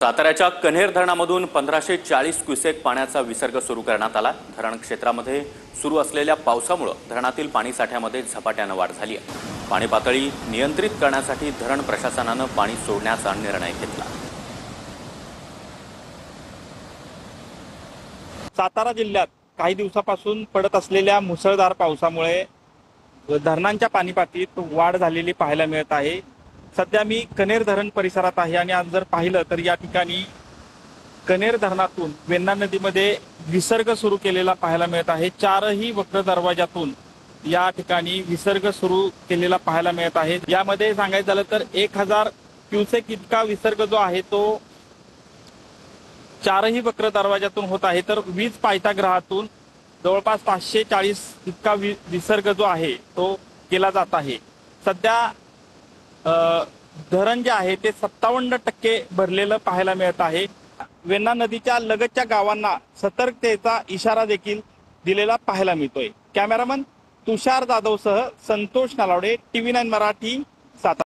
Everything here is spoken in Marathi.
साताऱ्याच्या कन्हेर धरणामधून 1540 क्युसेक पाण्याचा विसर्ग सुरू करण्यात आला। धरण क्षेत्रामध्ये सुरू असलेल्या पावसामुळे धरणातील पाणी साठ्यामध्ये झपाट्याने वाढ झाली आहे। पाणी पातळी नियंत्रित करण्यासाठी धरण प्रशासनाने पाणी सोडण्याचा निर्णय घेतला। सातारा जिल्ह्यात काही दिवसापासून पडत असलेल्या मुसळधार पावसामुळे धरणांच्या पाणीपातळीत वाढ झालेली पाहायला मिळत आहे। सध्या मी कन्हेर धरण परिसरात आहे आणि आज जर पाहिलं तर या ठिकाणी कन्हेर धरणातून वेण्णा नदीमध्ये विसर्ग सुरू केलेला पाहायला मिळत आहे। चारही वक्र दरवाजातून या ठिकाणी विसर्ग सुरू केलेला पाहायला मिळत आहे। यामध्ये सांगायचं झालं तर 1000 क्युसेक इतका विसर्ग जो आहे तो चारही वक्र दरवाजातून होत आहे, तर वीज पायथ्यागृहातून जवळपास 540 इतका विसर्ग जो आहे तो केला जात आहे। सध्या धरण जे आहे ते 57% भरलेलं पाहायला मिळत आहे। वेण्णा नदीच्या लगतच्या गावांना सतर्कतेचा इशारा देखील दिलेला पाहायला मिळतोय। कॅमेरामन तुषार जाधवसह संतोष नलावडे, TV9 मराठी, सातारा।